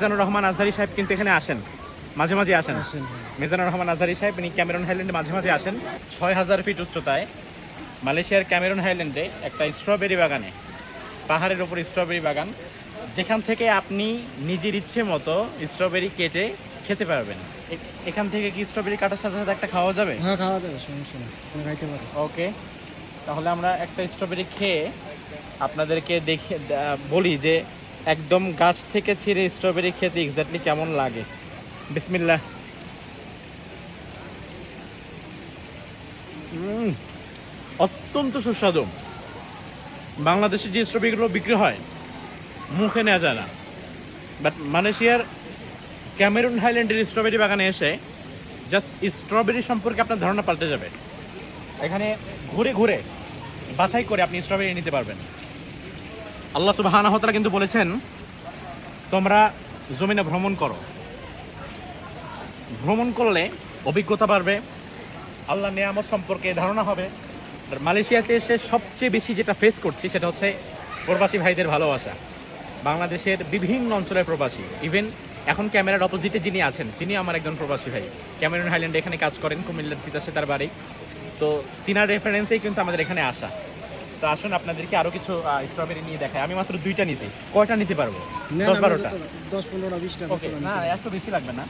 মিজানুর রহমান আজহারি সাহেব কিন্তু এখানে আসেন, মাঝে মাঝে আসেন। মিজানুর রহমান আজহারি সাহেব ইনি ক্যামেরন হাইল্যান্ডে মাঝে মাঝে আসেন। 6000 ফিট উচ্চতায় মালয়েশিয়ার ক্যামেরন হাইল্যান্ডে একটা স্ট্রবেরি বাগানে, পাহাড়ের ওপর স্ট্রবেরি বাগান, যেখান থেকে আপনি নিজের ইচ্ছে মতো স্ট্রবেরি কেটে খেতে পারবেন। এখান থেকে কি স্ট্রবেরি কাটার সাথে সাথে একটা খাওয়া যাবে? হ্যাঁ, খাওয়া যাবে, সমস্যা নেই, তুমি খাইতে পারো। ওকে, তাহলে আমরা একটা স্ট্রবেরি খেয়ে আপনাদেরকে দেখে বলি যে একদম গাছ থেকে ছিঁড়ে স্ট্রবেরি খেতে এক্স্যাক্টলি কেমন লাগে। বিসমিল্লাহ। অত্যন্ত সুস্বাদু। বাংলাদেশে যে স্ট্রবেরিগুলো বিক্রি হয় মুখে নেওয়া যায় না, বাট মালয়েশিয়ার ক্যামেরুন হাইল্যান্ডের স্ট্রবেরি বাগানে এসে জাস্ট স্ট্রবেরি সম্পর্কে আপনার ধারণা পাল্টে যাবে। এখানে ঘুরে ঘুরে বাছাই করে আপনি স্ট্রবেরি নিতে পারবেন। আল্লাহ সুবহানাহু ওয়া তাআলা কিন্তু বলেছেন তোমরা জমিনে ভ্রমণ করো, ভ্রমণ করলে অভিজ্ঞতা বাড়বে, আল্লাহ নিয়ামত সম্পর্কে ধারণা হবে। আর মালয়েশিয়াতে এসে সবচেয়ে বেশি যেটা ফেস করছি সেটা হচ্ছে প্রবাসী ভাইদের ভালোবাসা। বাংলাদেশের বিভিন্ন অঞ্চলের প্রবাসী, ইভেন এখন ক্যামেরার অপোজিটে যিনি আছেন তিনি আমার একজন প্রবাসী ভাই, ক্যামেরুন হাইল্যান্ডে এখানে কাজ করেন, কুমিল্লার তিতাসে তার বাড়ি। তো তিনার রেফারেন্সেই কিন্তু আমাদের এখানে আসা। তো আসুন আপনাদেরকে আরও কিছু স্ট্রবেরি নিয়ে দেখায়। আমি মাত্র 2টা নিছি, কয়টা নিতে পারবো? 10-12টা, 10-15টা 20টা। ওকে, না এত বেশি লাগবে না।